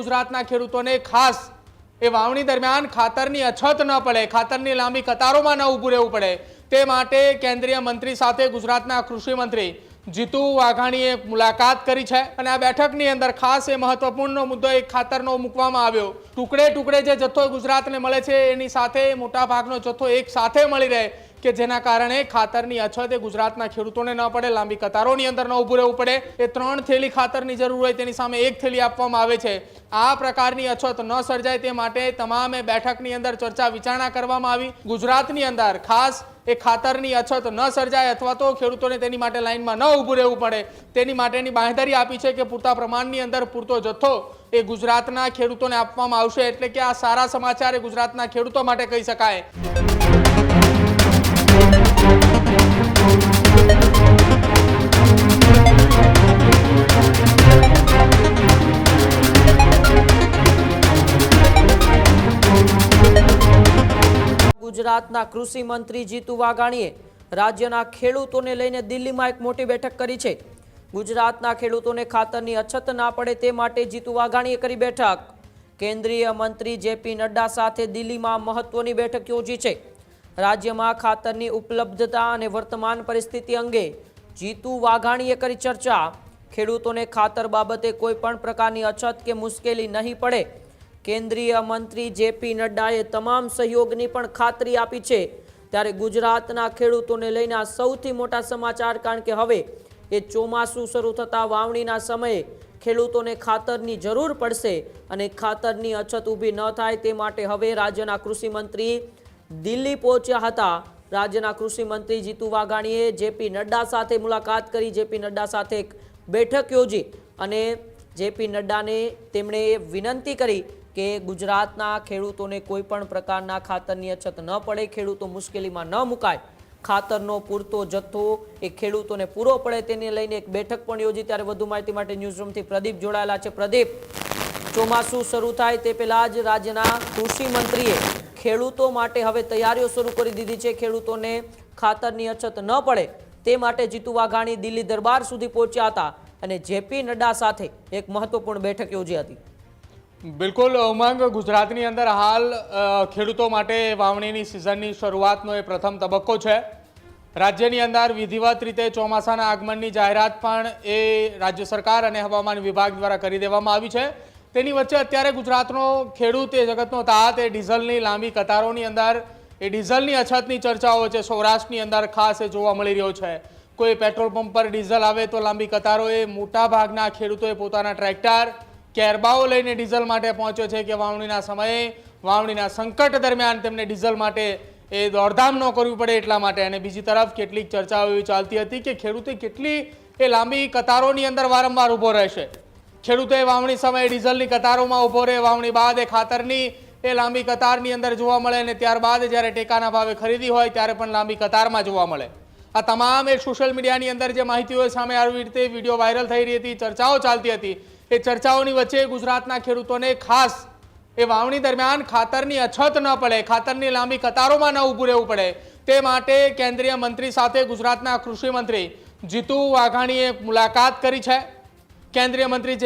ગુજરાતના ખેડૂતોને ખાસ એ વાવણી દરમિયાન ખાતરની અછત ન પડે, ખાતરની લાંબી કતારોમાં ન ઊભું રહેવું પડે તે માટે કેન્દ્રીય મંત્રી સાથે ગુજરાતના કૃષિ મંત્રી જીતુ વાઘાણીએ મુલાકાત કરી છે અને આ બેઠકની અંદર ખાસ એ મહત્વપૂર્ણ મુદ્દો એક ખાતરનો મૂકવામાં આવ્યો। ટુકડે ટુકડે જે જથ્થો ગુજરાતને મળે છે એની સાથે મોટા ભાગનો જથ્થો એક સાથે મળી રહે કે જેના કારણે ખાતરની અછત એ ગુજરાતના ખેડૂતોને ન પડે, લાંબી કતારોની અંદર ન ઊભું રહેવું પડે। એ 3 થેલી ખાતરની જરૂર હોય તેની સામે 1 થેલી આપવામાં આવે છે। આ પ્રકારની અછત ન સર્જાય તે માટે તમામે બેઠકની અંદર ચર્ચા વિચારણા કરવામાં આવી। ગુજરાતની અંદર ખાસ એ ખાતરની અછત ન સર્જાય અથવા તો ખેડૂતોને તેની માટે લાઈનમાં ન ઊભું રહેવું પડે તેની માટેની બાંહેધરી આપી છે કે પૂરતા પ્રમાણની અંદર પૂરતો જથ્થો એ ગુજરાતના ખેડૂતોને આપવામાં આવશે। એટલે કે આ સારા સમાચાર એ ગુજરાતના ખેડૂતો માટે કહી શકાય। ગુજરાતના કૃષિ મંત્રી જીતુ વાઘાણીએ રાજ્યના ખેડૂતોને લઈને દિલ્હીમાં એક મોટી બેઠક કરી છે। ગુજરાતના ખેડૂતોને ખાતરની અછત ના પડે તે માટે જીતુ વાઘાણીએ કરી બેઠક। કેન્દ્રીય મંત્રી જેપી નડ્ડા સાથે દિલ્હીમાં મહત્વની બેઠક યોજી છે। રાજ્યમાં ખાતરની ઉપલબ્ધતા અને વર્તમાન પરિસ્થિતિ અંગે જીતુ વાઘાણીએ કરી ચર્ચા। ખેડૂતોને ખાતર બાબતે કોઈ પણ પ્રકારની અછત કે મુશ્કેલી નહીં પડે કેન્દ્રીય મંત્રી જેપી નડ્ડાએ તમામ સહયોગની પણ ખાતરી આપી છે। ત્યારે ગુજરાતના ખેડૂતોને લઈને આ સૌથી મોટા સમાચાર, કારણ કે હવે એ ચોમાસું શરૂ થતા વાવણીના સમયે ખેડૂતોને ખાતરની જરૂર પડશે અને ખાતરની અછત ઊભી ન થાય તે માટે હવે રાજ્યના કૃષિ મંત્રી દિલ્હી પહોંચ્યા હતા। રાજ્યના કૃષિ મંત્રી જીતુ વાઘાણીએ જેપી નડ્ડા સાથે મુલાકાત કરી, જેપી નડ્ડા સાથે એક બેઠક યોજી અને જેપી નડ્ડાને તેમણે વિનંતી કરી કે ગુજરાતના ખેડૂતોને કોઈ પણ પ્રકારના ખાતરની અછત ન પડે, ખેડૂતો મુશ્કેલીમાં ન મુકાય, ખાતરનો પૂરતો જથ્થો એ ખેડૂતોને પૂરો પડે તેને લઈને એક બેઠક પણ યોજી। ત્યારે વધુ માહિતી માટે ન્યૂઝરૂમથી પ્રદીપ જોડાયેલા છે। પ્રદીપ, ચોમાસું શરૂ થાય તે પહેલા જ રાજ્યના કૃષિ મંત્રીએ ખેડૂતો માટે હવે તૈયારીઓ શરૂ કરી દીધી છે। ખેડૂતોને ખાતરની અછત ન પડે તે માટે જીતુ વાઘાણી દિલ્હી દરબાર સુધી પહોંચ્યા હતા અને જેપી નડ્ડા સાથે એક મહત્વપૂર્ણ બેઠક યોજી હતી। બિલકુલ ઉમંગ, ગુજરાતની અંદર હાલ ખેડૂતો માટે વાવણીની સિઝનની શરૂઆતનો એ પ્રથમ તબક્કો છે। રાજ્યની અંદર વિધિવત રીતે ચોમાસાના આગમનની જાહેરાત પણ એ રાજ્ય સરકાર અને હવામાન વિભાગ દ્વારા કરી દેવામાં આવી છે। તેની વચ્ચે અત્યારે ગુજરાતનો ખેડૂત એ જગતનો તાત એ ડીઝલની લાંબી કતારોની અંદર એ ડીઝલની અછતની ચર્ચાઓ છે। સૌરાષ્ટ્રની અંદર ખાસ એ જોવા મળી રહ્યો છે। કોઈ પેટ્રોલ પંપ પર ડીઝલ આવે તો લાંબી કતારો એ મોટા ભાગના ખેડૂતોએ પોતાના ટ્રેક્ટર કેરબાઓ લઈને ડીઝલ માટે પહોંચ્યો છે કે વાવણીના સમયે, વાવણીના સંકટ દરમિયાન તેમને ડીઝલ માટે એ દોડધામ ન કરવી પડે એટલા માટે। અને બીજી તરફ કેટલીક ચર્ચાઓ એવી ચાલતી હતી કે ખેડૂતે કેટલી એ લાંબી કતારોની અંદર વારંવાર ઊભો રહેશે। ખેડૂતે વાવણી સમયે ડીઝલની કતારોમાં ઊભો રહે, વાવણી બાદ એ ખાતરની એ લાંબી કતારની અંદર જોવા મળે અને ત્યારબાદ જ્યારે ટેકાના ભાવે ખરીદી હોય ત્યારે પણ લાંબી કતારમાં જોવા મળે। આ તમામ એ સોશિયલ મીડિયાની અંદર જે માહિતીઓ સામે આવી રીતે વિડીયો વાયરલ થઈ રહી હતી, ચર્ચાઓ ચાલતી હતી, એ ચર્ચાઓની વચ્ચે ગુજરાતના ખેડૂતોને ખાસ એ વાવણી દરમિયાન ખાતરની અછત ન પડે, ખાતરની લાંબી કતારોમાં ન ઊભું રહેવું પડે તે માટે કેન્દ્રીય મંત્રી સાથે ગુજરાતના કૃષિ મંત્રી જીતુ વાઘાણીએ મુલાકાત કરી છે। કેન્દ્રીય મંત્રી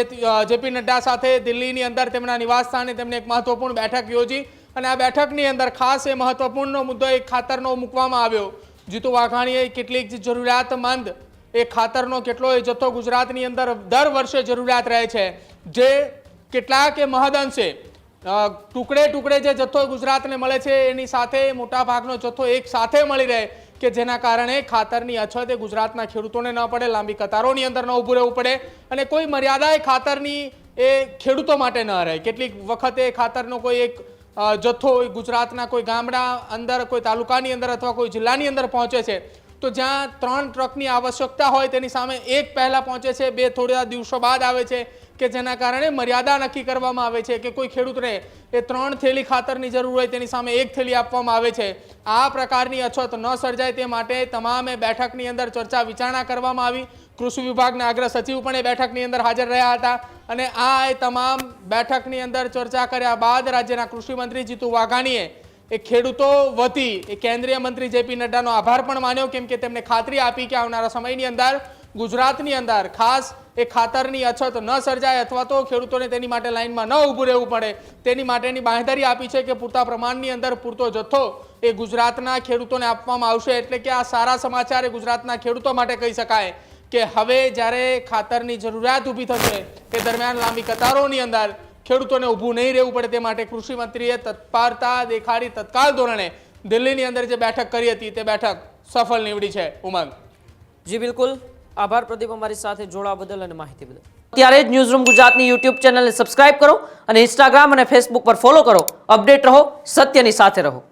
જેપી નડ્ડા સાથે દિલ્હીની અંદર તેમના નિવાસસ્થાને તેમને એક મહત્વપૂર્ણ બેઠક યોજી અને આ બેઠકની અંદર ખાસ એ મહત્વપૂર્ણ મુદ્દો એક ખાતરનો મૂકવામાં આવ્યો। જીતુ વાઘાણીએ કેટલીક જરૂરિયાતમંદ એ ખાતરનો કેટલો એ જથ્થો ગુજરાતની અંદર દર વર્ષે જરૂરિયાત રહે છે, જે કેટલાક એ મહદઅંશે ટુકડે ટુકડે જે જથ્થો ગુજરાતને મળે છે એની સાથે મોટા ભાગનો જથ્થો એક સાથે મળી રહે કે જેના કારણે ખાતરની અછત એ ગુજરાતના ખેડૂતોને ન પડે, લાંબી કતારોની અંદર ન ઊભું રહેવું પડે અને કોઈ મર્યાદા એ ખાતરની એ ખેડૂતો માટે ન રહે। કેટલીક વખતે ખાતરનો કોઈ એક જથ્થો ગુજરાતના કોઈ ગામડા અંદર, કોઈ તાલુકાની અંદર અથવા કોઈ જિલ્લાની અંદર પહોંચે છે તો જ્યાં 3 ટ્રકની આવશ્યકતા હોય તેની સામે એક પહેલા પહોંચે છે, 2 થોડા દિવસો બાદ આવે છે કે જેના કારણે મર્યાદા નક્કી કરવામાં આવે છે કે કોઈ ખેડૂતને એ 3 થેલી ખાતરની જરૂર હોય તેની સામે 1 થેલી આપવામાં આવે છે। આ પ્રકારની અછત ન સર્જાય તે માટે તમામે બેઠકની અંદર ચર્ચા વિચારણા કરવામાં આવી। કૃષિ વિભાગના અગ્ર સચિવ પણ એ બેઠકની અંદર હાજર રહ્યા હતા અને આ તમામ બેઠકની અંદર ચર્ચા કર્યા બાદ રાજ્યના કૃષિ મંત્રી જીતુ વાઘાણીએ એ ખેડૂતો વતી એ કેન્દ્રીય મંત્રી જેપી નડ્ડાનો આભાર પણ માન્યો, કેમ કે તેમને ખાતરી આપી કે આવનારા સમયની અંદર ગુજરાતની અંદર ખાસ એ ખાતરની અછત ન સર્જાય અથવા તો ખેડૂતોને તેની માટે લાઇનમાં ન ઊભું રહેવું પડે તેની માટેની બાંહેધરી આપી છે કે પૂરતા પ્રમાણની અંદર પૂરતો જથ્થો એ ગુજરાતના ખેડૂતોને આપવામાં આવશે. એટલે કે આ સારા સમાચાર એ ગુજરાતના ખેડૂતો માટે કહી શકાય કે હવે જ્યારે ખાતરની જરૂરિયાત ઊભી થશે તે દરમિયાન લાંબી કતારોની અંદર ખેડૂતોને ઊભું નહીં રહેવું પડે તે માટે કૃષિ મંત્રીએ તત્પરતા દેખાડી તત્કાલ ધોરણે દિલ્હીની અંદર જે બેઠક કરી હતી તે બેઠક સફળ નીવડી છે. ઉમંગ. જી બિલકુલ, આભાર પ્રદીપ અમારી સાથે જોડાવા બદલ અને માહિતી બદલ. ત્યારે જ ન્યૂઝરૂમ ગુજરાતની યુટ્યુબ ચેનલને સબસ્ક્રાઇબ કરો અને ઇન્સ્ટાગ્રામ અને ફેસબુક પર ફોલો કરો. અપડેટ રહો, સત્યની સાથે રહો.